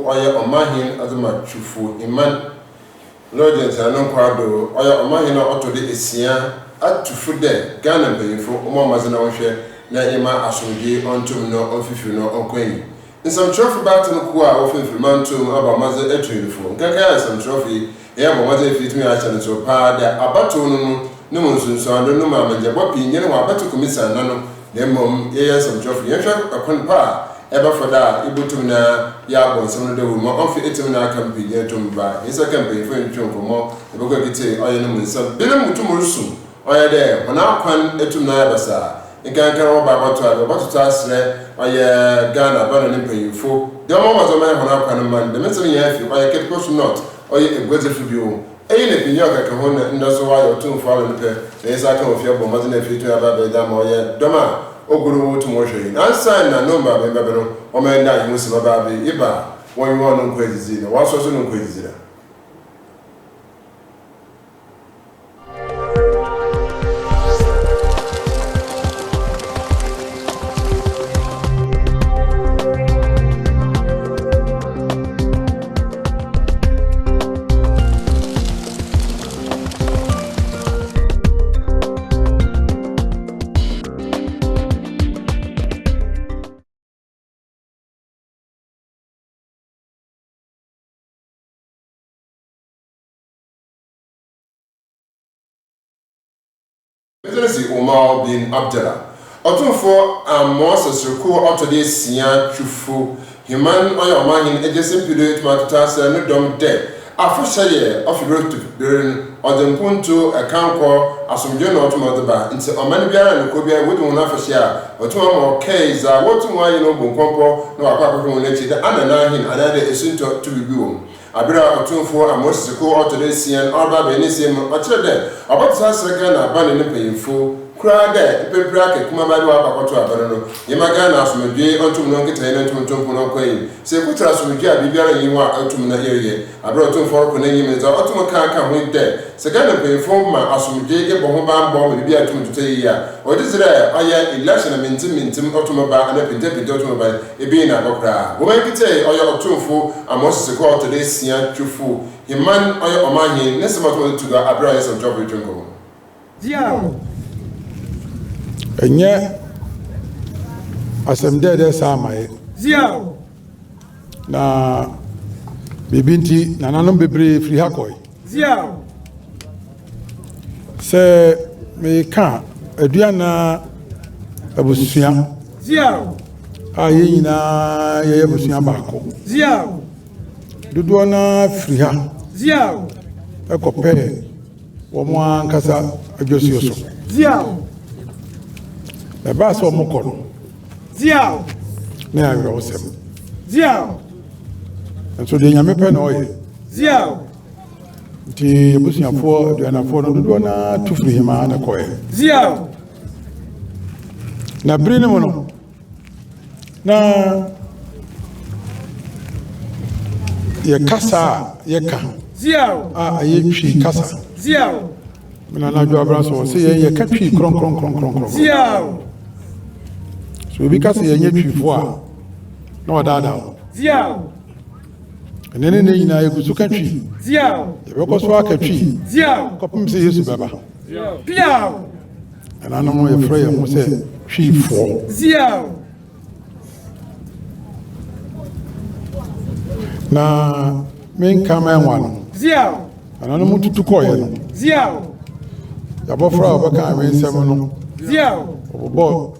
oya omahin azuma chufu iman Lord and no quadro oya omahin auto de esia atufu de Ghana payfo omo mazana wohwe na ema asomdwe ontum no onfifi no onkwan in some trophy battle ko a ofenfiri mantum aba maze etuyifo nkaka some trophy ya bo maze fitimi a chane so pa da abato no mo nsunso ando no ma manje bo pinye no abato komisa na no na mom ye some trophy ye hwa akon pa eba foda ibutum na ya bo nsem no de wo mo onfi etim na aka mpinye tum ba isa campaign fo ntwon komo ebe ko gite oye no mo nsem bi na mutum rusu oye de ona kwan etum na ya basa Ikanka oba batu asre oye Ghana bana ne payifo de mo mazo ma hona kwan man de metin ya fi oye ket post not oye egweze fi bio eyi ne pinyo ka ho na ndoso wa yo tun fa le pe na isa ka ofia bo mazo na fi to aba be da ma oye doma oguru wo tun wo hwe na sign na number be be no o me nda yi musi baba be iba won yo no nkwazizi na waso so no nkwazizi da Business Omar bin Abdallah. Otunfo Moses Ruku Otode Sia Chufu Human Oya Mahin Ejesim Pido Matasa no dom de. Afushaye of road to Birin or the Punto a Kanko Asumjon Automata into Omanibiara and Kobia with one afashia or 2 more K's are what why you know Bunkompo no Papa from Lechi the Ananahin another Esunto to be boom. Abira Otunfo Moses Ruku Otode Sia Alba Benissim Otede about Sasakan abandoning payful. Cry there, the bracket, come about what I don't know. Yamagana, some day on to Nonkitan and to Tumpuno Queen. Say, put us with Jabby, you are out to Manaria. I brought him for Conanium, Automaka come with there. Second, pay for my Asumjay, Bombam bomb will be at to say, or this there, I had election of mintim automobile and a pinted automobile, a being a bocra. Woman could say, or your Tumfo, and most of the call today, Sian Chufu. Your man or your money, Nessamat to go abroad some job with Jungle. Enye asemde de samaye Zia na bibinti na nanom bebre free hakoy Zia se me ka aduana abusua Zia aye nyina ye abusua baako Zia dodo na free ha Zia ekope wo mo ankasa adwosio so Zia ba so mo kono Zia na ayo osem Zia so de nyame pe na oye Zia ti abusuafo aduanafo no dodo na tufri hima na koye Zia na biri ne mo no na ye kasa ye ka Zia ye twi kasa Zia mina na jo abran so se ye ka twi kron Zia so bi kasa ye nye twifo a na wadada Zia nene ne nyina ye kusu ka twi Zia ye be ko so aka twi Zia kopum se Yesu baba Pia ana no mo ye frɛ ye ho se twifo Zia na men kama enwa no Zia ana no mututu ko ye no Zia ya bofra obaka awen sem no Zia obo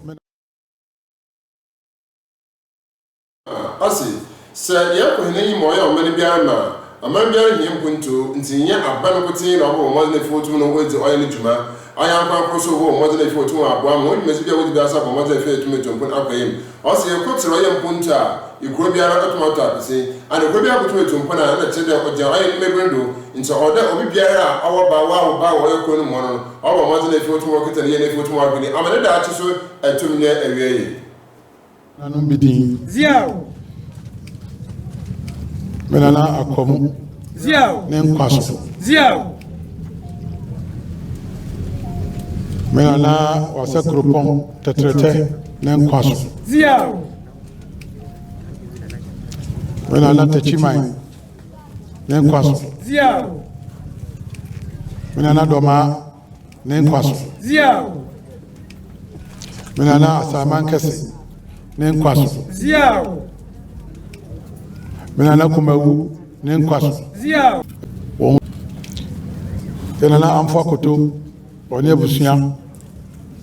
Asi se ya ko hene yi mo ya o mani bia ma aman bia ni mpunto ntinya aban ko tin na ho mo na fotu no wo di oya ni juma aya nkwa ko so wo mo na fotu abo am wo mezi bia wo di bia sa mo na fe tu meto mpon akoyim o se ko tiro ya mpunto a ikuro bia ra tomato apese ana ko bia ko meto mpon na che de o je oya ni mebrendo nti oda obi bia ra awo ba wo ya ko no mo no o bo mo na fotu wo kita ne na fotu mo abini amane da achi so atum ne awieye nanu bidin Zia mena na akomu Zia ne nkwaso Zia mena na wasakropon tetrete ne nkwaso Zia Menana Techimai, Nenkwaso, Zia, Menana Doma, Nenkwaso, Zia, Menana Saman Kese, Nenkwaso, Zia, Menana Kumawu, Nenkwaso, Zia, Tenana Amfokoto, Onia Busia,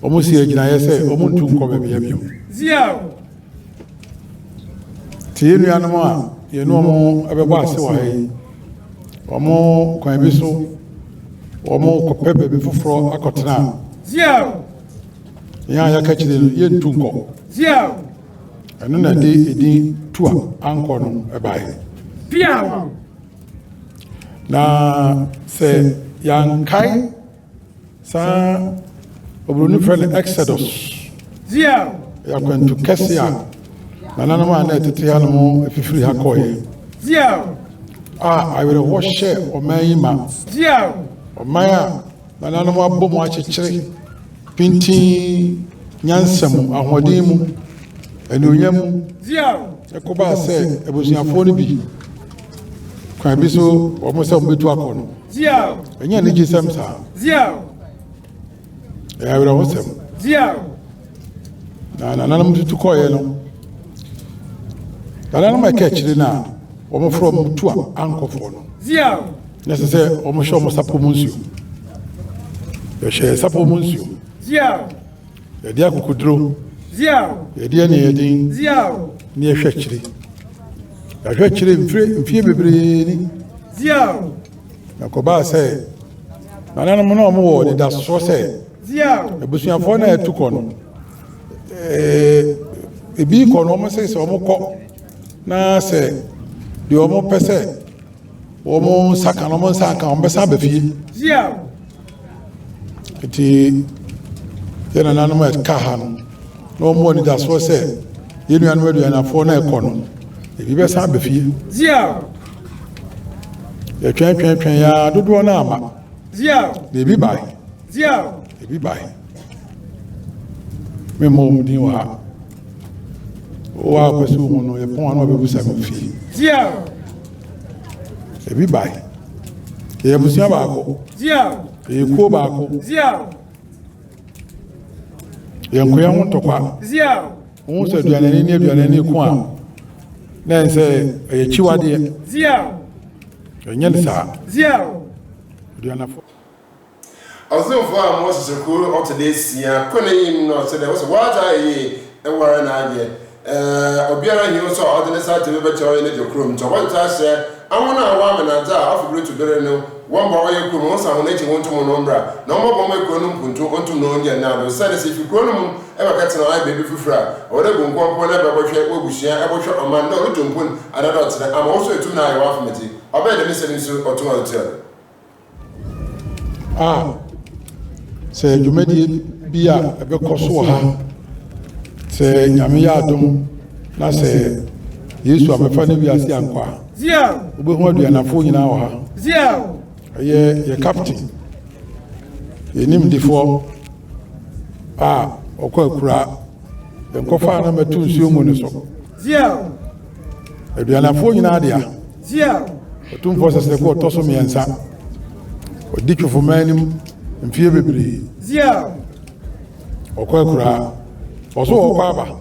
Omusi Ejina say, Omuntu Kobe, Zia, Tianama, you know, Ababasi Wahi, Omo Quabiso, Omo Copepe before Akotana, Zia, Ya catch the Yen Tunko, Zia, and then a day, tour, Ankono, a buy. Pia, Na say, Young Kai, Sa Obrunifel Exodus, Zia, you are going to Kessia, Nanama and Tianamo if you free Hakoy. Zia, I will wash share or Mayma, Zia, or Maya, Nanama Bomachi, Pinti, Yansam, Ahodimu, and Uyam, Zia, Yakoba said, it was your phone be. Quabiso, almost a bit to Akon. Zia, And Yaniji Samsa, Zia, I will always them. Zia, Nanam to Coyano. Nanama catch the now, almost from two uncle for. Zia, Necessary, almost almost Sapomunsu. The share Sapomunsu. Zia, The Diaco could draw. Zia, The dear near Zia, near Shetchery. I heard you in February. Zia, Nakoba say, Nanana more, that's so say. Zia, A Bushia Fona took on. A beacon almost says, Omo na say, the Omo Pese, Omo Sakan, Omo Saka, Ombesabefi. Zia, Iti then an animal at Kahan. No more than that's what say. You know, where you are for an econo. If you best have a fee, Zia, the champion, ya do one armor. Zia, They be by, Zia, they be by. Me more than you are. Oh, I pursue one of your point of a 7 feet. Zia, They be by. They have a Siabaco, Zia, a Cobaco, Zia, young Quayan to qua. Zia, Won't say, do any quan. Then say, a Chiwadi, Zia, a Yensa, Zia, do you Also, for most of the cool of today's year, couldn't not say there was what I were an idea. Obiara, you saw other side to be better in your room. So what I said, I want a woman and I have to do no one boy, you could also want to Monombra. No more bomber gronum to want to know you now. The said if you gronum ever gets an eye baby for fra, or they won't go on ever share what we share, I will show a man no to put another. I'm also a 2 9 off me. I bet the listening to or 2 hotel. Ah. Say you made it be a becosoha. Say Yamiadum, na say, yes, I'm a funny be as young qua. Zia, We want to be an phone in our. Zia, Ye captain. You name the four. Ah, or Kura. Then Kofa number 2 Siumunuso. Zia, A Diana phone in Adia. Zia, 2 forces the court Tosomi and Sa. Or ditch for manim and fear baby. Zia, Or Kura. Also, Baba.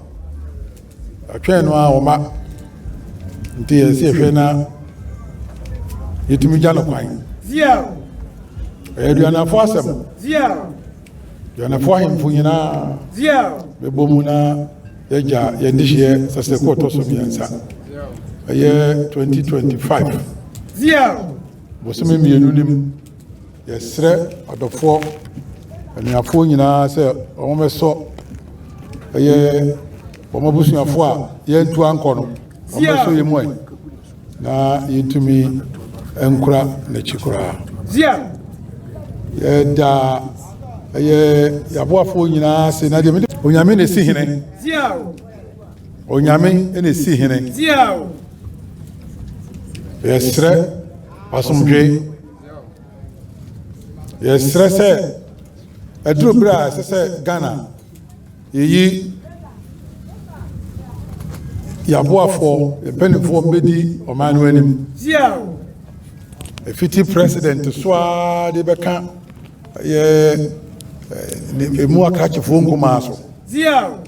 A train or ma. Dear, see if na. It me Janoquine. Zia, Adriana Fossam. Zia, Yana for him for Yana. Zia, The Bomuna, Yaja, Yandishia, Sasekoto Somiansa. A year 2025. Zia, Bosumi Munim, yes, sir, out of 4. And your phone in our say, almost so. A year, Omabusia 4, yen to Ancono. Almost so you might. Na into me, Enkura, Nechikura. Zia, Yeda, a year, Yabua phone in our say, Nadim, Unyamin is seeing. Zia, Onyamin and is seeing. Zia, Yes, sir. Asomdwe. Yes, sir. A true brass, sir, Ghana. Ye Yaboafo, a penny for Bedi or Manuanim. Zio. A fitty president to Swa de Becan, a more catch of Fungo Maso. Zio.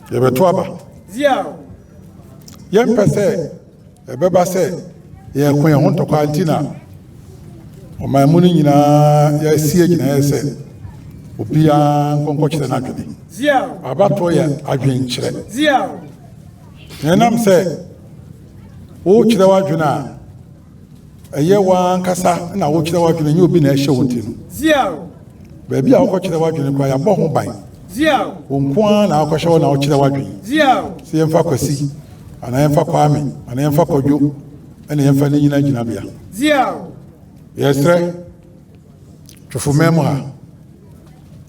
Yabatuaba. Zio. Young Pesse, a Beba said, Yan Queen Honto Quantina. O my money in a siege in a say, Ubia Concoction and Agony. Zio. Abatoya, Agin Chere. Zio. Yanam say, O Chidawajuna, a year one Cassa, and I watch the wagon and you'll be a show with him. Zio. Baby, I'll watch the wagon and cry a bomb by. Zio. Umquan, I'll show now Chidawagon. Zio. See em for Kwasi, and I am for Kwame, and I am for Kojo, and I am for Nina. Zio. Yes, sir. To memoir.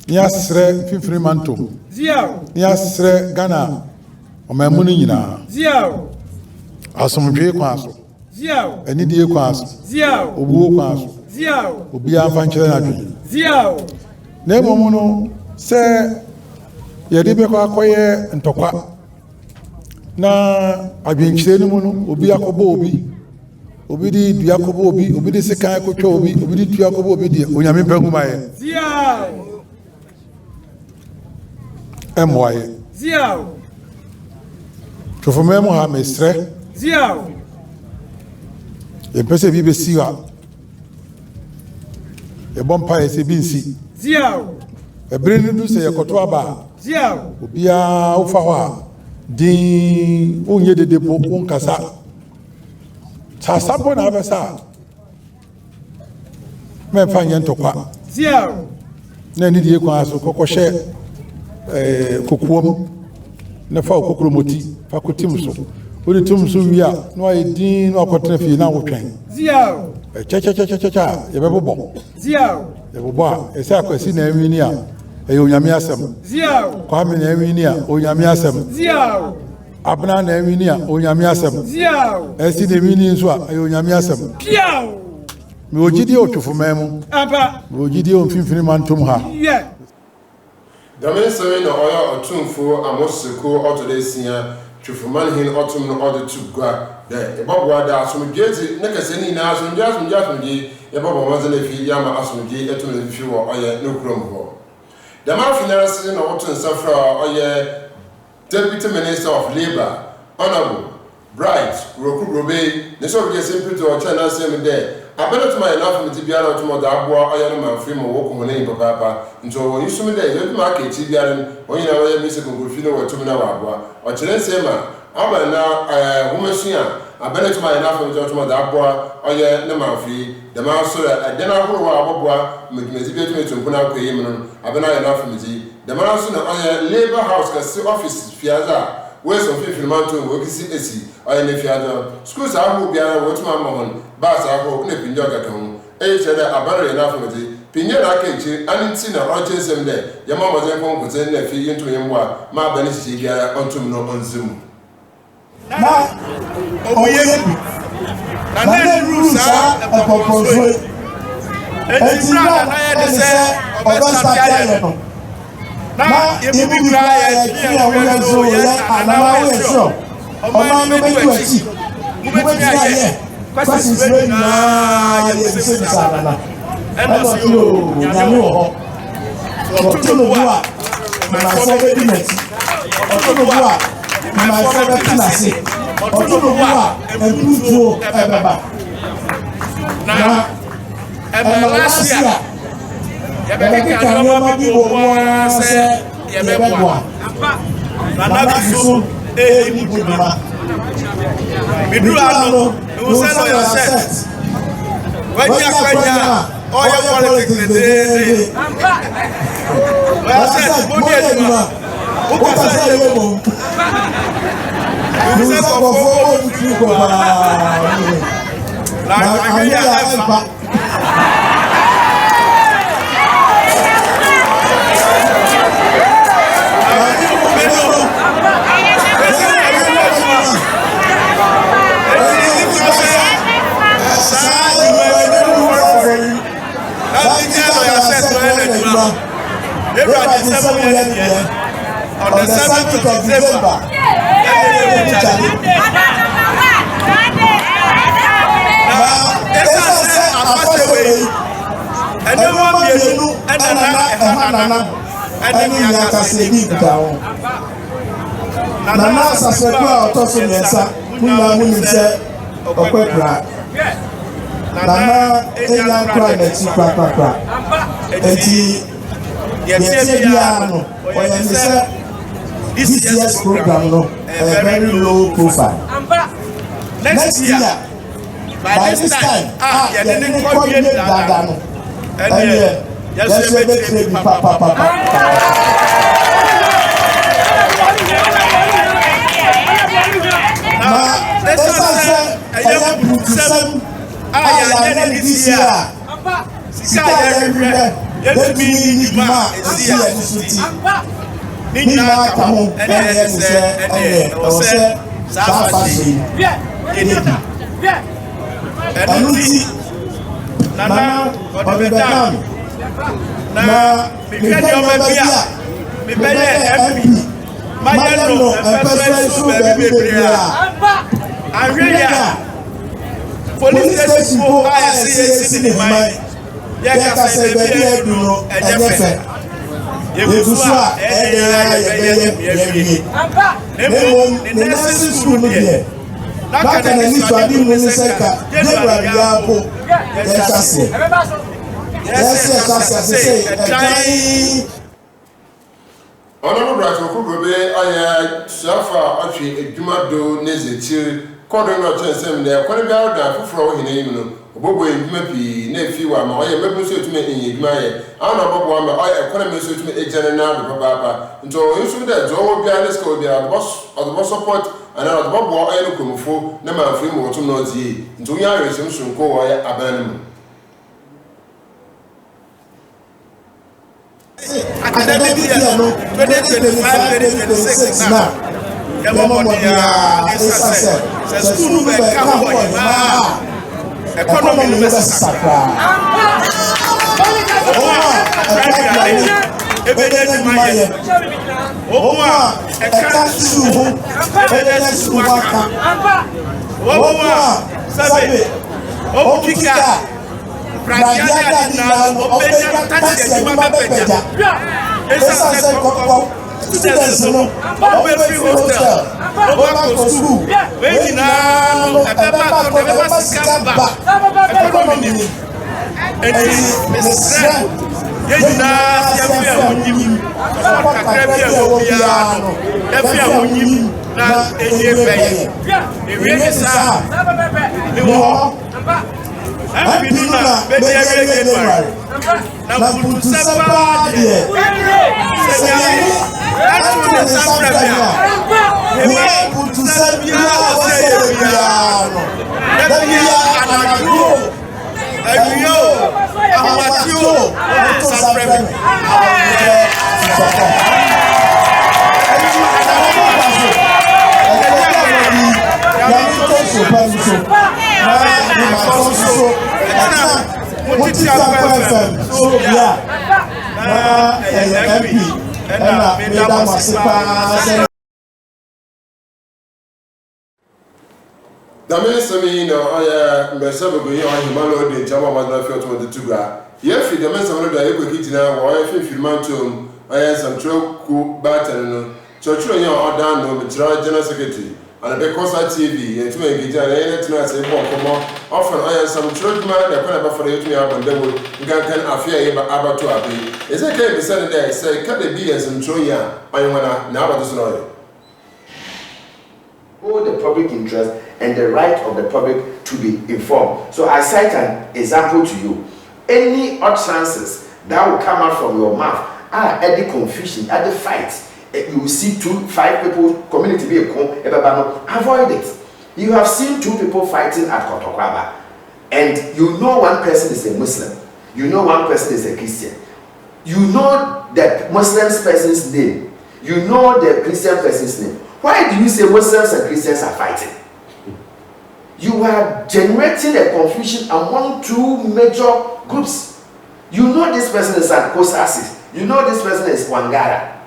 Yes, sir, Fifrimantum. Zio. Yes, sir, Ghana. O my money na. Zio. Asomdwe kwaso. Zio. Anidie kwaso. Zio. Obuo kwaso. Zio. Obi afa nkyere na dwe. Zio. Na emomu no se yede be kwa koye ntokwa. Na adwenkyere no mu no obi akobo obi. Obi di dua akobo obi, obi di sekan akotwa obi, obi di dua akobo obi di onyame panguma ye. Zio. Emoye. Zio. Tofo memo ha mestre. Zio. Ye pese bi be siwa. Ye bompa ye se bi nsi. Zio. E brenu du se ye koto aba. Zio. Obia ufa ho a din onye dede po nkasa. Sa sampo na abesa. Me fa yen tokwa. Zio. Na ni die kwa so kokoshe kokuom na fa kokromoti fa kotim so. Odi tum so wi a no ay din no akotena fi na wotwen. Zio. Cha ye bebo. Zio. Ye bebo a e se akwasi na anwi ni a e onyame asem. Zio. Kwame na anwi ni a onyame asem. Zio. Abna na anwi ni a onyame asem. Zio. E si na anwi ni nso a e onyame asem. Piao. Me ogidi otwofo memu. Apa. Me ogidi o mfimfini mantom ha. Yeah. Damen sewe na oya otumfo amoseko otodesia twufuman hin otum no ode tugwa de ebobwa da asomdwezi na kaseni na asomdwezi ebobwa manzele fi yama asomdwe etum fi wo oya no krom ho. The man finance na otun safra oya Deputy Minister of Labor Honorable Bright Rokurobe ne so be simple to chana sem there. Abena to my enough with biara to mo da aboa oya no man free mo wo ko ne papa nso won yisum there you market biara onye na oya music go fi no watum na wa aboa o kire se ma abana womasua abena to my enough with to mo da aboa oya no man free the man so adena horo wa aboa medimezi bi to mpuna akoyim no abena enough mezi the man so na oya labor house ka office fiaza where's some people manto wo kisi esi oya ne fiaza schools ahu biara wotum amon bas aho na pinjo gakon chere abare na afomete pinye na kenchi aninti na ochensem de yama mozen kon kozen na fi yinto yemwa ma bani sisi bia ontum no onzum na oye na rusa epoponso etimra na ye de se obesta ya no na yebi kra ya ya wo so ye anama we so oma no be kwachi mu be ya questions wey na ye se bisana na si o nyame wo ho to no bua na so be di meti to no bua na so be tinase to no bua emputuo ebeba na last year ye be ka no ma bi wo se ye be bua na biso ni buduma Midurano, you send all your sets. When you are all your politics, I said, who can say you? You said, on the 7th of December, Nana Sasekwa otoso miensa muna munise okwekra Nana enya kra na chi kra enti yetie bia no oyemise this year's program no very low profile next year by this time you didn't call me dada no and yes we be papa police station po ICC ni mai ya ka say be dia duro ejefe yebusa ye memo ni nursery school ni dia na ka ni swadi mu ni seka debra bia po ya chase say try Honorable Bright Okugobe aya shafa atwe edwuma do nezeti kɔdɔ na ɔkyɛn sɛm dɛ kɔne bi aroda foforɔ wɔ hene yim no ɔbɔbɔ edwuma pii na efi wa ma ɔyɛ mɛbu nso etumi enye edwuma yɛ ana ɔbɔbɔ ama ɔyɛ kɔne mi nso etumi egyane na do papaapa nti ɔyɛ nso dɛ dɔɔ wɔ bia ne sika wɔ bia ɔdɔbɔ support ana ɔdɔbɔ ɔyɛ no komofo na ma afiri mu wɔtum na ɔdie nti onye ayɛsɛm sonko ɔyɛ aban no mu. Academic year no 2025-2026 now. School be come economy no be sakra. Students no open free hostel open for school when now ever scamba economy ni Mr. Yena yafia munyim kakra bia obia no yafia munyim na enye beye ewie ni sa me wo Ambiduna bedi January na putu sapa die senyani atu ne sabrabia ewa putu sabia osebiano dabia anadu ayo amatio putu sabrabia Dame sami na aya mbesa bego yi ahi malo de jama madra fi 22 ye fi de mensa no da yeko kitina wo ye fi filmantum aya samtro ku batan no chochro nya odan no mitra general secretary and be Kosa TV ye tuma engage na ye tuna se bo komo often aya samtro duma da kana ba fara yetumi abondewo ngankan afia ye ba abato abi eze ke be sene dey say ka de bi ye samtro ya ayi na abato so no the public interest and the right of the public to be informed. So I cite an example to you. Any utterances that will come out from your mouth are at the confusion, at the fight. You will see 5 people, community be avoid it. You have seen 2 people fighting at Kotokwaba, and you know one person is a Muslim, you know one person is a Christian, you know the Muslim person's name, you know the Christian person's name. Why do you say Muslims and Christians are fighting? You are generating a confusion among 2 major groups. You know this person is Kosasis. You know this person is Wangara.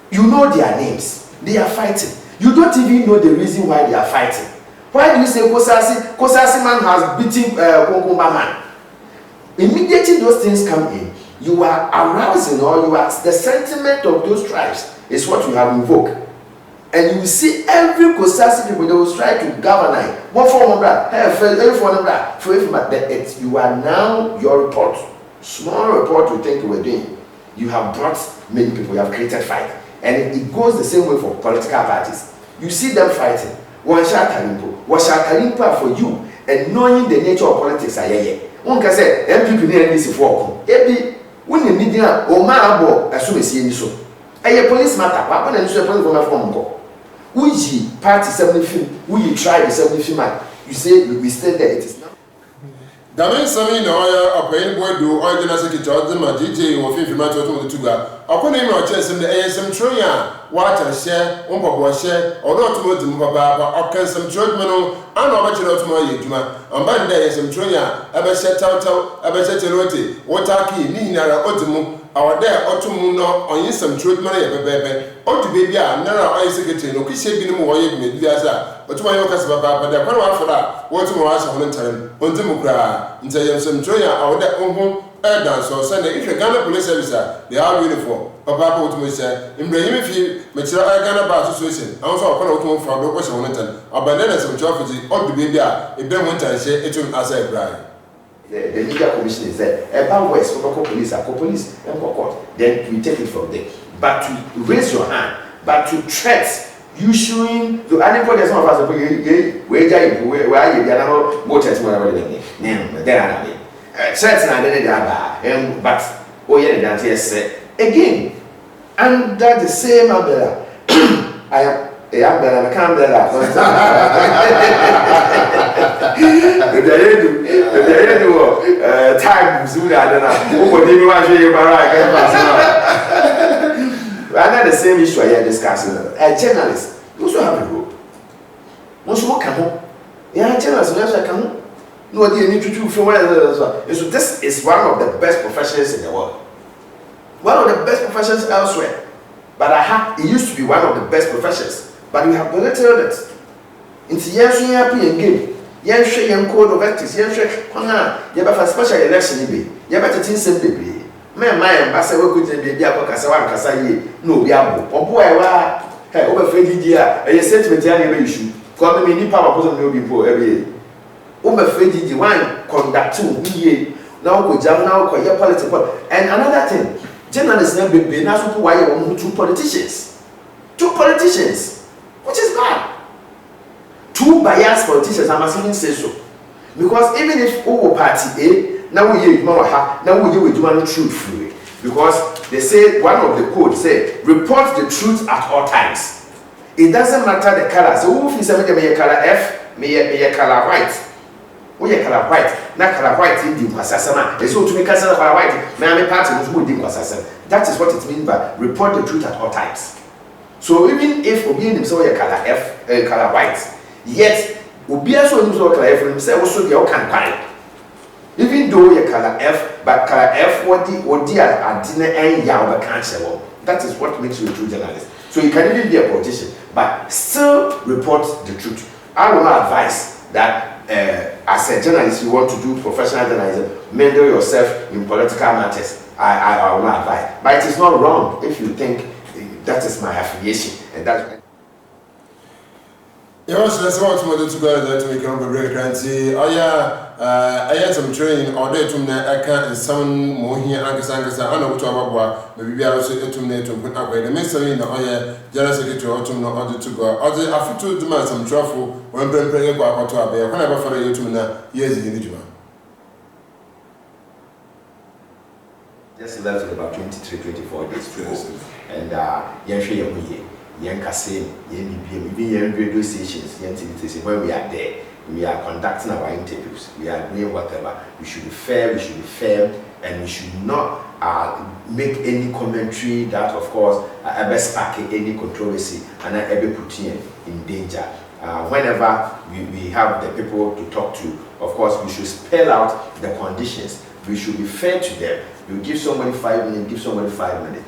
You know their names. They are fighting. You don't even know the reason why they are fighting. Why do you say Kosasi man has beaten Konkomba man? Immediately those things come in, you are arousing, or you are the sentiment of those tribes is what you have invoked. And you will see every Kosasi people, they will try to galvanize. What form of that? You are now your report. Small report you think you were doing. You have brought many people, you have created fight. And it goes the same way for political parties. You see them fighting. One shot Kalimpo for you, and knowing the nature of politics. One can say, MPP near this for every when the media or Marabo as soon as you so. A police matter, what when you police from a phone call. We party 70, we try the 70 man. You say we stay there, it is now. Damen sami na oya apayin boy do oya general secretary odema DJ wo fin firma to to tuga akona mi o chesem de eyesem troya water share umpobo share odo to mo dim baba ba okensem trojme no ana oba chira to mo yeduma amba nda eyesem troya aba share taw aba share telote water ki ni hinara odimu awade otum no onyesem trojme na ye bebebe odu bebi a nara oya secretary no kihye bi no mo ye bi medu asa otum ayo kasa baba da kwa wa fora wotum wa asa hono ntarim ondim kura nti yemsem troya awade ohun dance or send if you Ghana police service they are uniform papa wotum say imbrahim fi metira Ghana Bar Association and so akona wotum for do question hono ntan abandon some traffic odu bebi a e dem ntan hye etum asa ebrai. The media commission is there. About West, police, and court. Then we take it from there. But to raise your hand, but to threats, you showing to anybody, some of us, where you are, voters, whatever they name. There are threats, but oh, yeah, yes, again, under the same umbrella, I am. I can't do that. Time sooner than under the same issue I am discussing. A journalist also have a role. Most will come home. Yeah, journalists also come home. No, they need to do from where. So this is one of the best professions in the world. One of the best professions elsewhere. But it used to be one of the best professions. But we have belittled it. Into yes, we are playing game. Yes, young code of ethics. Yes, you have a special election. You have a tin simply. My ambassador could be the Apocasa, Cassaye, no, Biabo, or boy, hey, over Freddy dear, a sentiment issue. Call me any power person will be poor every year. Over Freddy, the wine conducting me. Now go jam now, call your political. And another thing, journalists never been asked why you want two politicians. Two politicians. Which is bad. Two biased politicians, I must even say so. Because even if all party A, now we hear now we do one truth. Because they say one of the codes say report the truth at all times. It doesn't matter the color. So who is somebody may color F, may color white. We color white, not color white in the Kwasasana. They so to make color white, may party was good in Kwasasana. That is what it means by report the truth at all times. So even if Obi himself a color F, color white, yet Obi also himself color F himself also be all can buy. Even though you color F, but color F what the at dinner and yaw cancel. That is what makes you a true journalist. So you can even be a politician, but still report the truth. I will not advise that as a journalist you want to do professional journalism, meddle yourself in political matters. I will not advise. But it is not wrong if you think that is my affiliation, and that's. You also let's want to go there to make a very crancy. Oh yeah, I had some training all day to me. I can't some more here. I know to about maybe I also to me to put away the mystery. No, oh yeah, general secretary or to know order to go. Or the after 2 months some truffle when bring go out to a bear. Whenever for you to me years in the just left about 23-24 days ago, and Yankase, even radio stations, when we are there, we are conducting our interviews, we are doing whatever. We should be fair, we should be firm, and we should not make any commentary that, of course, ever spark any controversy and ever put in danger. Whenever we have the people to talk to, of course, we should spell out the conditions. We should be fair to them. You give somebody 5 minutes, give somebody 5 minutes.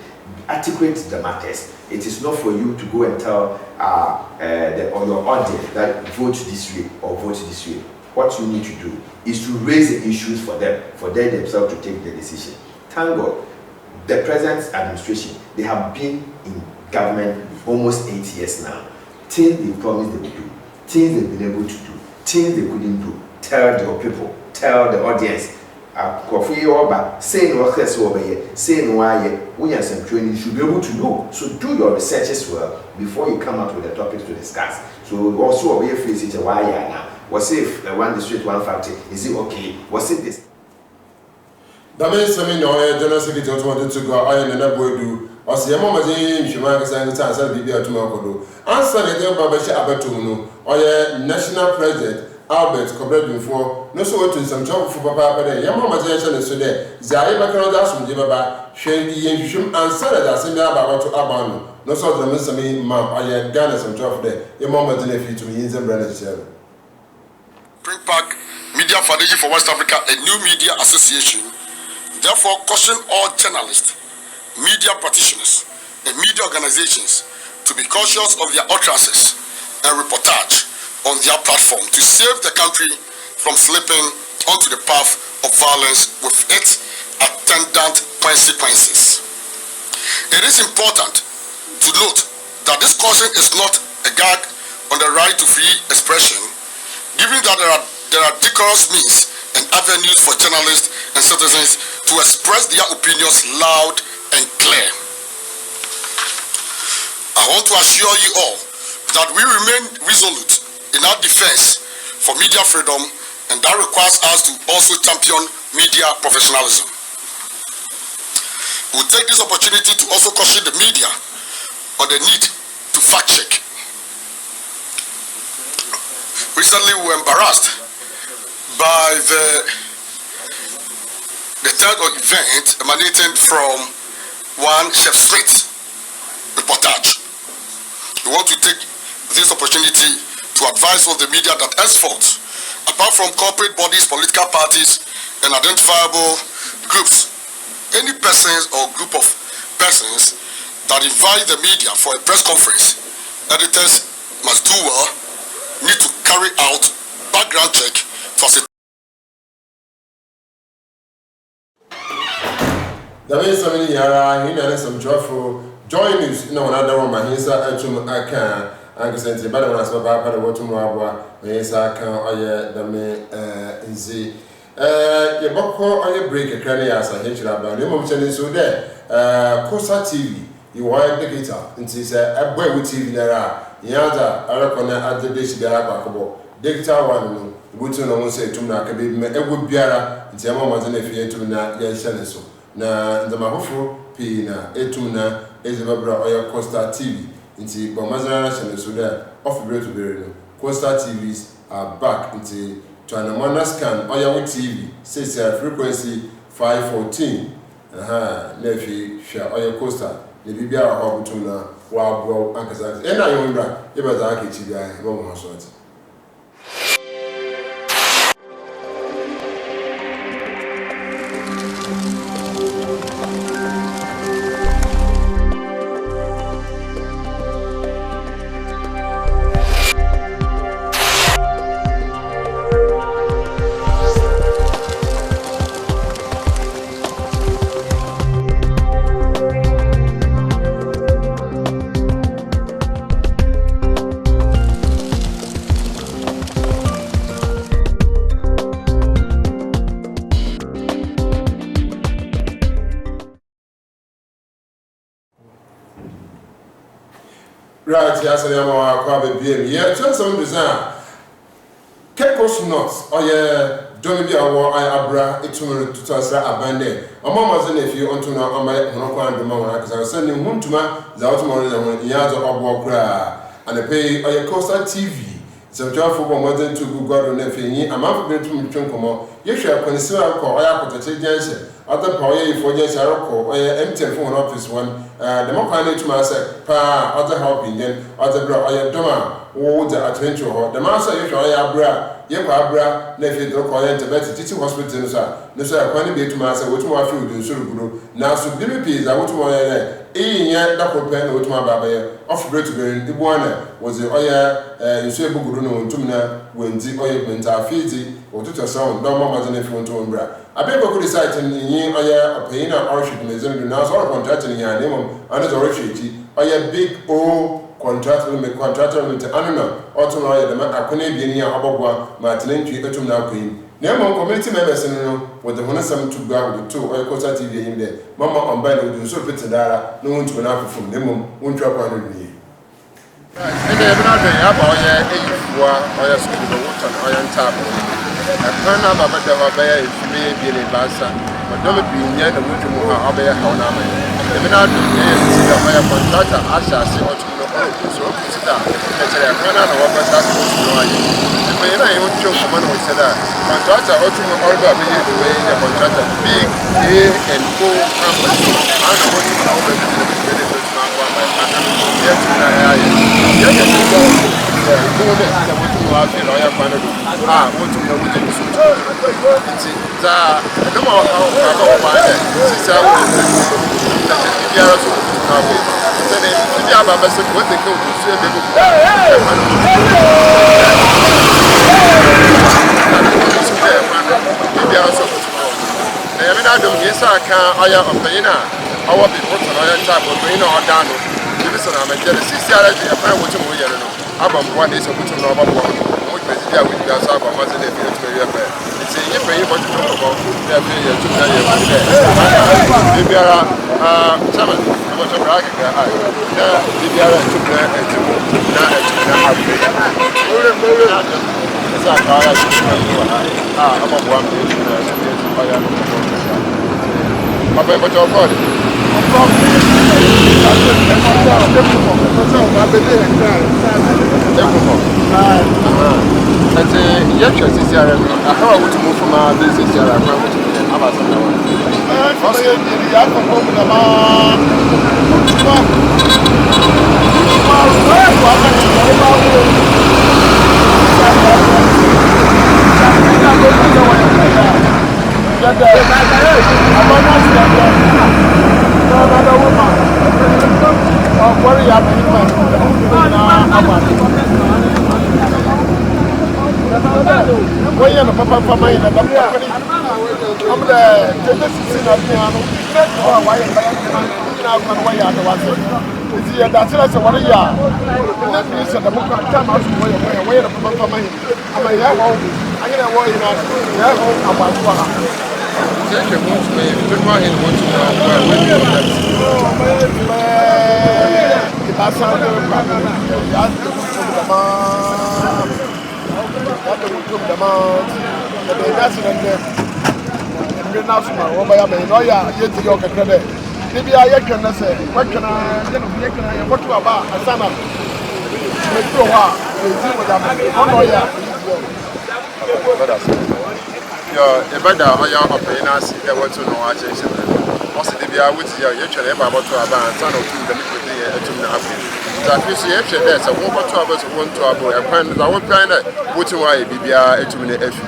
articulate the matters. It is not for you to go and tell your audience that vote this way or vote this way. What you need to do is to raise the issues for them themselves to take the decision. Thank God, the present administration, they have been in government almost 8 years now. Things they promised they would do, things they've been able to do, things they couldn't do. Tell your people, tell the audience. Saying what over here, saying why we have some training, you should be able to know. So do your research as well before you come out with the topics to discuss. So also over here face it why now. Was if one district, one factory, is it okay? Was it this? That means I mean General Secretary wanted to go I and boy do or see a moment in Shimaka Science and Libya to Makodo. Answer the Babasha Abatuno or National President Albert Cobredin for no so to some job for Papa, but Yamama Jan is today. Zai Bacaradas from Jibaba, Shady Yishum answered as in the Ababa to Abano. No sort of Missami, Mam, I Ghana some job there. Yamama Denefi to me in the Brennan. Bring back Media Foundation for West Africa, a new media association. Therefore, caution all journalists, media practitioners, and media organizations to be cautious of their utterances and reportage on their platform to save the country from slipping onto the path of violence with its attendant consequences. It is important to note that this caution is not a gag on the right to free expression, given that there are decorous means and avenues for journalists and citizens to express their opinions loud and clear. I want to assure you all that we remain resolute in our defense for media freedom, and that requires us to also champion media professionalism. We'll take this opportunity to also caution the media on the need to fact check. Recently we were embarrassed by the third event emanating from one Chef Street reportage. We want to take this opportunity to advise all the media that henceforth, apart from corporate bodies, political parties, and identifiable groups, any persons or group of persons that invite the media for a press conference, editors must do well, need to carry out background check for There is so many yara, he and some joyful joy news. No another one, my hisa, I can. I sent the better ones about the water more. Yes, I can. Oh, yeah, the me in see. Your boko on your break a cranny as I hate you about the moment so there. Costa TV, you want the guitar, and she said, a boy with TV there. Yada, I reckon at the dish there are digital one. Would you know, say to me, I can be a good bearer. It's a moment in a fear to me, yes, so. Na the mahofo P na etumna ezebabra oya Costa TV nti bomazana channel so there off break to be Costa TVs are back nti Twanamana scan oya TV says frequency 514 nefi share oya Costa ne bibia ho butumna wa bro ankasa e na yombra e baza aka chi bia e bo mo so ati. Right, yes, I am a baby. Yeah, just some design. Kekos nuts, or yeah, don't be a war. I abra, it's to abandon. A mama's in if you want to know on my Honoka and the Mama, because I was sending home to my the automobile in yards of walk and I pay or your Costa TV. Some job for more than to go God on everything. I'm out of to Chunkomo. You shall consider or I put a change. Other power for just a rock or empty phone office one. The more kind to myself, pa, other helping then, other bro, or your doma, wo de attention ho the man say you hwe ya abra ye kwa abra na fi do ko ye ntebet titi hospital no so no so ya kwa ne be tuma say wotu ma fi odu so ruguro na so bi me za wotu mo ye eyinya da ko pe na wotu ma baba ye of break to be ibu ana was oya nso ebuguru no ntum na wendi oya benta afiti otuto sound do mama ze na fi wonto mbra abego ku site ni oya opin na orship mezen do na so contract ni ya nemo ana zo orship oya big o contract with me contractor with anuna otuno oya dem akone bi ni abogwa ma tenantwi etum na akoyi na mo community members no with the honest to go with two oya kosa tv in there mama on by no so fit dara no want to na afufum na mo wontwa kwa no ni ede bi na de ya ba oya eyifua oya so do water oya ntabo akana baba de ba ya ifime bi ni basa odom bi nya na wutu mu ha oba ya ha na ma ede na do ye ti da oya contractor asha se otu no so consider etere akana na wa basa so no aye ebe na yo cho kuma no se da contractor otu no order bi ye we ya contractor big and go company ana wo ti na oba bi ni so na kwa ma ya ti na ya ya ya ti go go de ya wutu wa fi no ya kwa no wutu na wutu so ti za no ma ka ba si sa wo ti ya so na we se ne ti ya ba se ko te ko so e be ko bi ya so e mi na do mi sa ka aya opeyina awo bi ko tana ya ta opeyina odano bi so na me jere si si ara ji e fa wo ti mo yere no abambo na so kutu na obabo mo president we bi asa ba ma se ne bi to ye fa ti ye pe ye bo ti no ko ya bi ye tu na ye bi biara chairman mo to bra ga ai na bi biara tu na e tu na abu ore sa ka ya ti na abambo am ni na se ne ti pa ya no ko papa e bo to ko ati yɛtwa sisi ara no aha wa wotu mu fama de sisi ara kwa wotu aba sa na wa ɔsɛ yɛdi ya kɔ kɔ na ma ma wa ka ni ba wo sa ya ko ka wa ya ya da aba na si ya na woman worry ya me na aba Oye no papa papa ina da papa ni amda tete sisi na piano o wa ya na kwa wa ya da wase ti ya da tira se wori ya na bi se da muka ta ma su wa ya papa papa ina ama ya ho anya na wo ina ya ho aba so ha se ke mo me bi ma hin mo tu na wa we ba sa de pa ya ma what the wood the man the gas and the national over ya me no ya ye ti yo kekere de ni bia ye kan say what can ye kan what to about asana me to ha e ti mo da no ya yo e bada oya opena si e what to no a che also the bia with ya ye twere e ba to aba asana o tu de me ko ye etum na afi that is ye hwe there so wo to aba so won to aba e kwan da wo plan na wotu wa e bibia etum na afi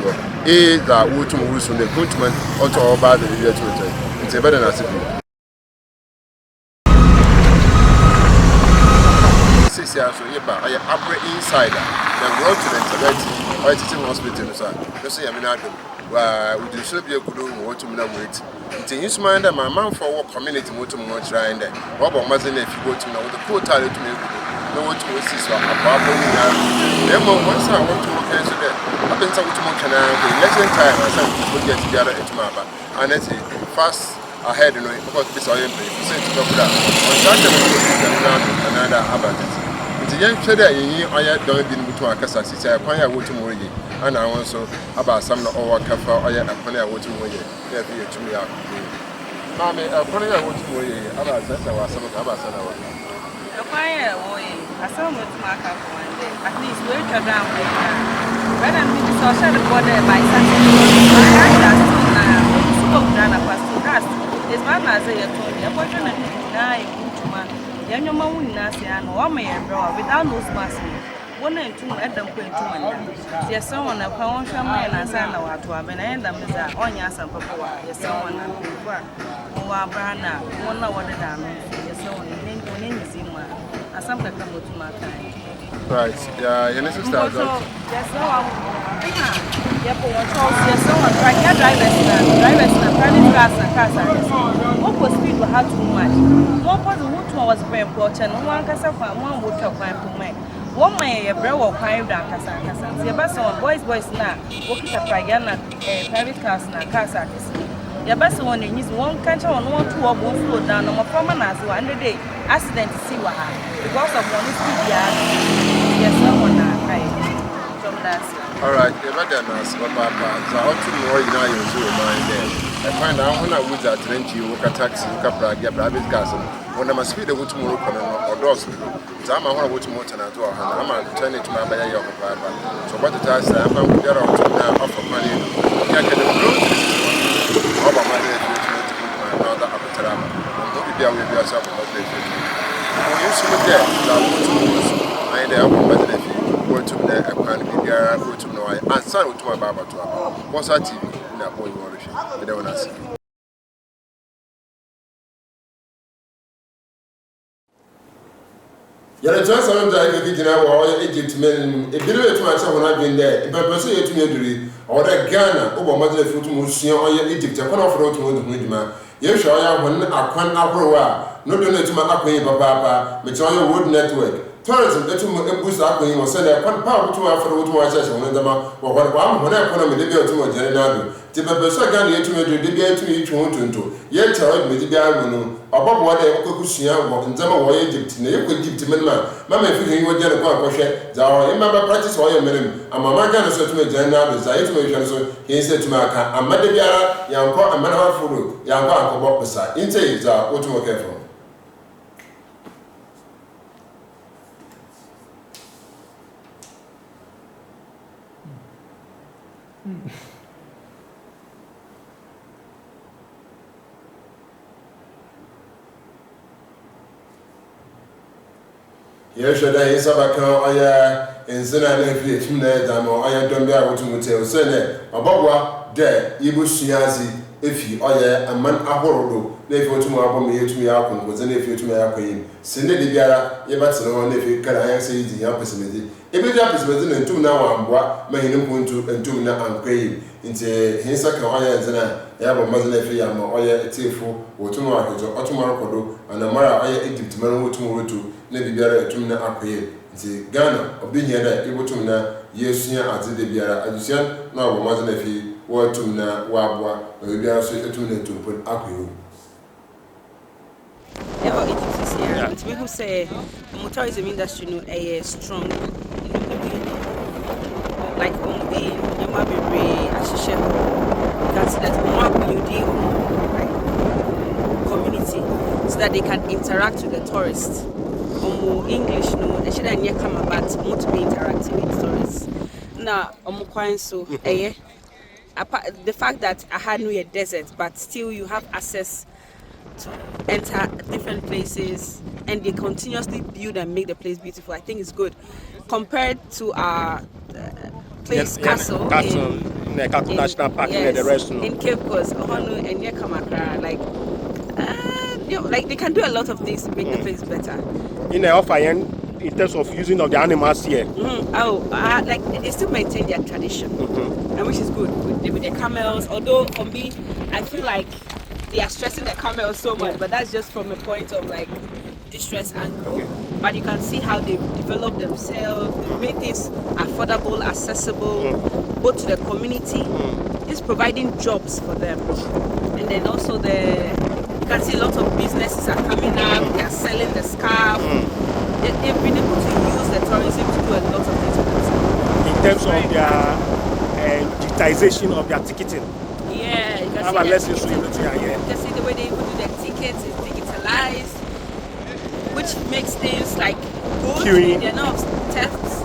e da wotu mu rusu ne guntuman onto oba da bibia to to nti bada na sibi sisi aso ye ba aye abre insider the road to the integrity or teaching hospital so ya me na adom wa udu so bia kudo wotu na wait nti hisman da ma man for work community wotu mo try and wo bo maze na fi wotu na wo the total to me no wotu wo sisi wa ababo ni ya demo once I want to work so that happen to wotu mo kana the election time I say we get together etuma aba and it's fast ahead you know because this are play so to go that on that the another about it nti yen hwe da yin oya don bi mutu akasa sisi akwan ya wotu mo yi ana won so aba asam na owa kafa oya akwan ya wotu mo yi ya bi etumi ya mame akwan ya wotu mo yi aba asasa wa asam ka aba asana wa akwan ya wo yi asam wotu ma ka for one day at least we try down for rather than be social border by Saturday I just na so na pastor trust is man as a told me akwan na na you man ya nyoma wu na se ano wa me bro without nose mask one and two at them point to yes, someone a pound man and send out to a man and them is on yes and papa, yes, someone who are brana, one know what the damn is, so on in his in one. I sometimes come to my time. Right, yeah, your sister. Yes, so yes, someone drivers na private cars. What was speed will have too much. One person who was very important, one casa for one would talk by my. One may a bro or crime down Casa. The best on boys now, walking a private cars na casa. The best one in his one country on 1 2 or both flow down on a common as one day accident to see what because of one speed. Yes, someone from that. All right, the better nas papa. So how to know you know your mind there. I find out when I was at Trenti, you a taxi, you can private cars. When I'm a speed of tomorrow or doors. So I'm a one of motor and I'm a turn it to my baby of papa. So what the task I'm going to get out now offer money. I can go to my mother of the Tarama. I'm going to be able to be a self of the when you see there, I am going to the economy, go to know and son to my barber to what's that TV in that boy you want to see. I don't want to see. You're just on the beginning of Egypt men. If you do it to myself when I've been there, if I pursue it to me, or that Ghana, over Mother Foot Museum or Egypt, I can't afford to go to Midma. Yes, I when I can't approve. No donate to my Aquay Papa, which on your wood network. Tourism, let him boost Aquay or send a pound to my for my session when when I economy they go to my general. Tibabersa Gani to me to debate to each one to. Yet, tell me the Bible above what I could see and Zama or Egypt, Egypt, Mamma, if you were general Quack, Zara, remember practice all your minimum. And my Gana said to me, General, the Zayton, so he said to my car, and Madabiara, Yanko, and Manafuru, Yanko, Bob beside. In say, what to work for. Yes, I is about in Sena and I don't be able to tell Sene, about there, Ibusiazi, if you are a man a horrible, therefore to my me to me out was an if you to me out in Sene de Biara, Ebatson, if you can say the opposite. If it happens within and 2 now, and what may you point to and 2 now and pay into his second oil and I have a mother if you am oil a tearful or tomorrow or tomorrow and a mara oil Egypt tomorrow to Nebi Biara to na akoye nti Ghana obi here da ebo tum na yesuya ade de biara adusia na wo maze na fi wo tum na wa aboa obi biara so etum na tumpon akoye. Yeah, it is here. It's people say the tourism industry is strong. Like only you might be because that's more building community so that they can interact with the tourists. English no they shouldn't yet come about more to be interactive with tourists. Now so the fact that I had no desert but still you have access to enter different places and they continuously build and make the place beautiful. I think it's good compared to our place castle in National Park in the rest in Cape Coast and Yekamakra like they can do a lot of things to make the place better. In the offer in terms of using of the animals here. Like they still maintain their tradition, and which is good with the camels. Although for me, I feel like they are stressing the camels so much, but that's just from a point of like distress angle. But you can see how they develop themselves, they make things affordable, accessible, both to the community. It's providing jobs for them, and then also you can see a lot of businesses are coming up. They are selling the scarf. They've been able to use the tourism to do a lot of things for themselves. In terms of their digitization of their ticketing. Yeah, you can have see a lesson here. You can see the way they even do their tickets is digitalized, which makes things like good. They're not thefts.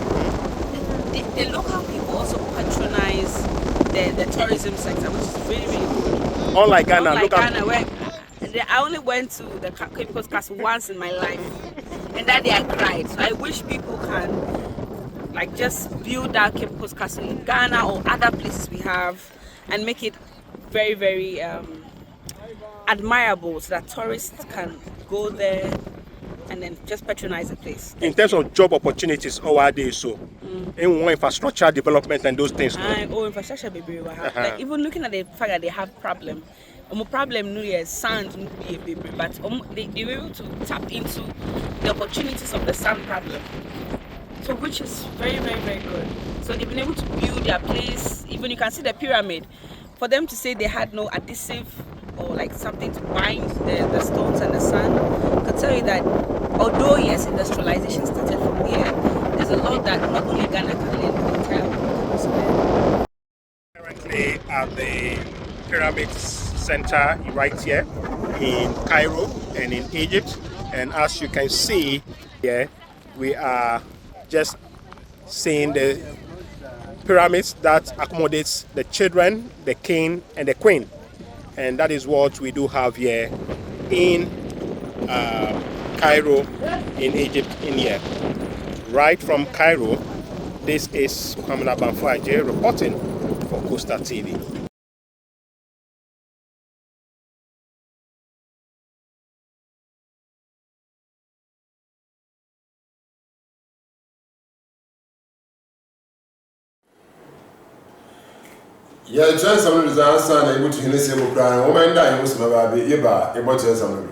The local people also patronize the tourism sector, which is really, really good. Unlike Ghana, where I only went to the Cape Coast Castle once in my life, and that day I cried. So I wish people can like just build that Cape Coast Castle in Ghana or other places we have and make it very, very admirable so that tourists can go there and then just patronize the place. In terms of job opportunities, how are they so? In more infrastructure development and those things. Infrastructure baby. Like even looking at the fact that they have problem. Problem New Year's sand would be a baby, but they were able to tap into the opportunities of the sand problem. So which is very, very, very good. So they've been able to build their place. Even you can see the pyramid. For them to say they had no adhesive or like something to bind the stones and the sand, I can tell you that although yes, industrialization started from here, there's a lot that not only Ghana can learn, but the entire world. Currently at the Pyramids Center right here in Cairo and in Egypt, and as you can see here, we are just seeing the pyramids that accommodates the children, the king and the queen, and that is what we do have here in Cairo in Egypt in here. Right from Cairo, this is Kwamina Banfuaje reporting for Coastal TV. Yeah, chance some of the answer and able to hear the same cry. Woman die, most of my baby, Eba, about to some.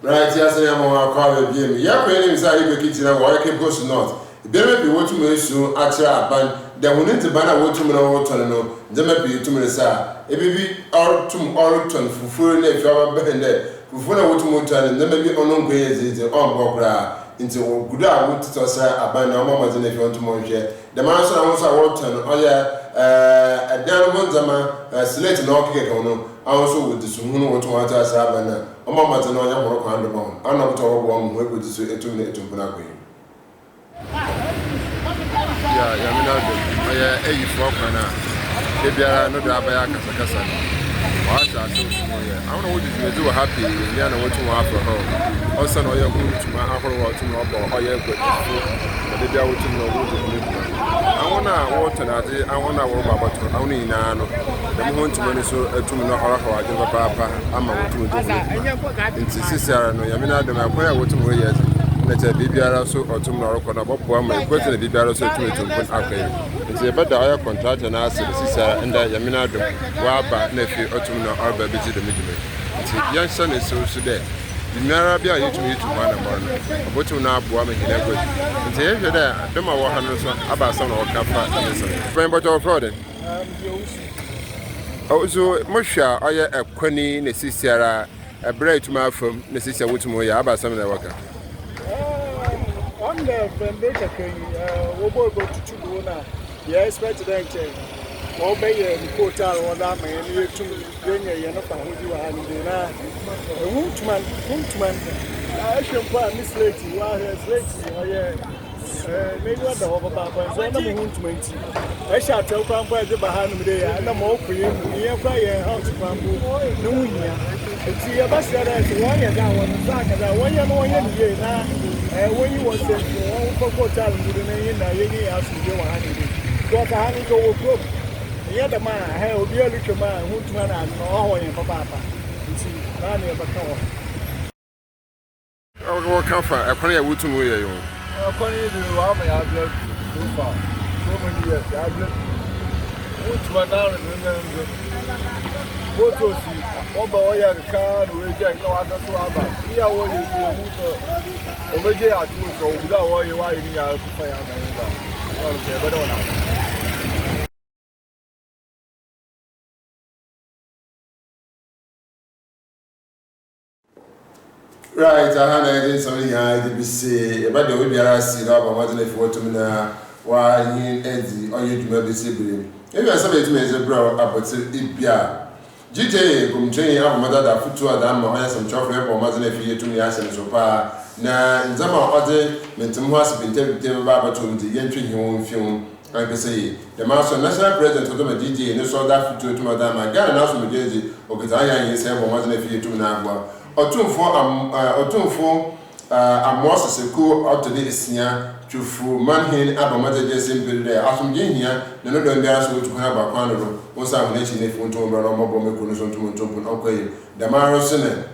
Right, yes, I am on our BM. Yeah, when inside the kitchen, I work at Coast North. There may be what to me soon at your band. There will need to ban a water no. There may be 2 minutes. A baby or 2 Orton for full if you are behind there. For a water and there may be on graze on Bobra into Guda wood to say a band of moments if you want to monshare. The master wants a water, oh yeah, a diamond zama, slate no cake on. Also with the Sumuno water Sabana. Mama to know your work on the bone. I'm not talking one way with the 2 minutes to Punaki. Yeah, I am 84 now. Maybe I know that by Casacasa. I don't know what you do happy. You know what you want for her. Also, know you're going to my uncle or to know or you're good. But they are to know what to do. I want to water that. I want to work about only now. I'm going to manage to know how I give a papa. I'm going to do it. It's sister. No, I mean, I don't know where I want to go yet. Let a baby also or tomorrow. I'm going to be also to it's about the oil contract and ask the sister and the Yamina Waba nephew or tomorrow or baby to the middle. Young son is so today. The Marabia you to meet to one among what you now bombing in a good. And say, if you're there, don't know what hundreds about some or Kappa. Remember to afford. Also, Mosha, I a quenny, Necessara, a bread to my firm, Necessary Wutmoya, about some of the worker. On the foundation, we will go to Chubuna. Yes, President. Obey the portal or that man, you to bring a Yanapa who you are in the Woodman. I should put Miss Lady while he's late. Maybe what the overpapa, so I'm going to make you. I shall tell Pampa behind me there, and I'm more cream, nearby a house of bamboo, no here. It's your best that one year down on the back, and 1 year more year now. When you want to for hotel, you remain in the house with your honey. Got a honey go with the other man, I will be a little man who to run out all in Papa. You see, Rani of a cover. I will come for a prayer with you. According to the army, I've lived too far. So many years, I've lived. Which one now? What was he? What about your car? We just know how to swab. Here, what you do? Over there, I do so without what you are in your fire. Okay, but don't know. Right, I had something I did be say about the way I see up on what if what to me now. Why you Eddie or you do be say. If I said to me as a bro about it, yeah. GJ, come train up mother that foot to a dam or some chocolate or mother if you to me as so far. Now, in some other mental has been taken about to the entry in your own film. Like I say, the master national president of the DJ and so that foot to Madame, I got an announcement with Jersey or because I am yourself or mother if you to now. Or two for a more secure out to this year to full manhin up a mother just simply there. As from here, the no don't dare to have a panel. Once I'm letting if one to run mobile mechanism to open okay. The Maro Senate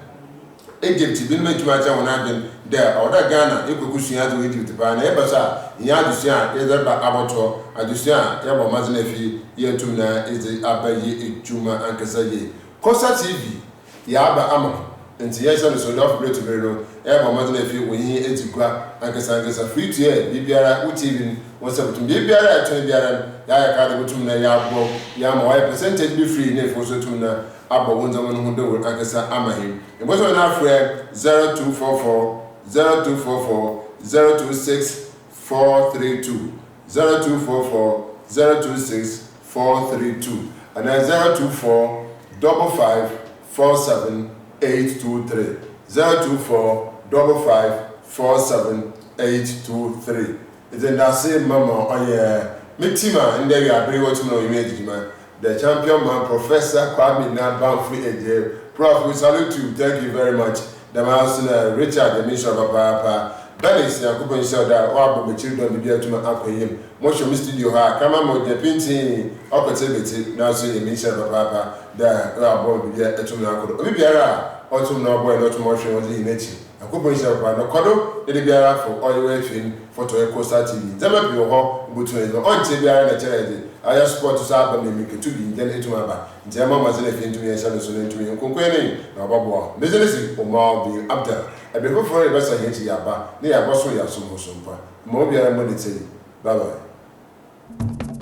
Egypt been made to my town again there or that Ghana, you could see how to Egypt by Nebasa, Yadusha, either by Abator, Adusha, Yabo Mazinefi, Yetuna is the Abayi Juma and Kasaye. Cosa TV, Yaba Ama. Nti yes on so love great to be no e ba mo na fi woni etigua ankasa free to air bibiara uti won se butum bibiara atwen biara ya ka de butum na ya abo ya ma why percentage be free na for so tum na abo won zaman hu de wor ankasa amahi e bo so na afre 0244 026 432 0244 026 432 and 024 55 47 823 024 55 47 823. It's in that same mama on your Mitima and there you are bring what to know image man. The champion man Professor Kwame Nabamfui Eje. Prof, we salute you. Thank you very much. The master Richard the Minister of Papa. Benis ya kupo insha da wabo me children bibia tuma akoyem. Mo show me studio ha kama mo de painting opportunity na so ye Minister of Papa da wabo bibia etuma akodo. Obi biara otum na obo e no tuma hwe wodi inechi. Akupo insha ba no kodo de biara for oil way twin photo Costa TV. Zama bi ho butu no onche biara na chere aya sport so aba me miketu bi njen etuma ba. Ntima ma zele fi ntumi insha no so ntumi konkwene na obabo. Business o ma bi abda. I be for a better hit yaba, near Boston, Yasum, Sumpa. Mobiara monetary. Bye bye.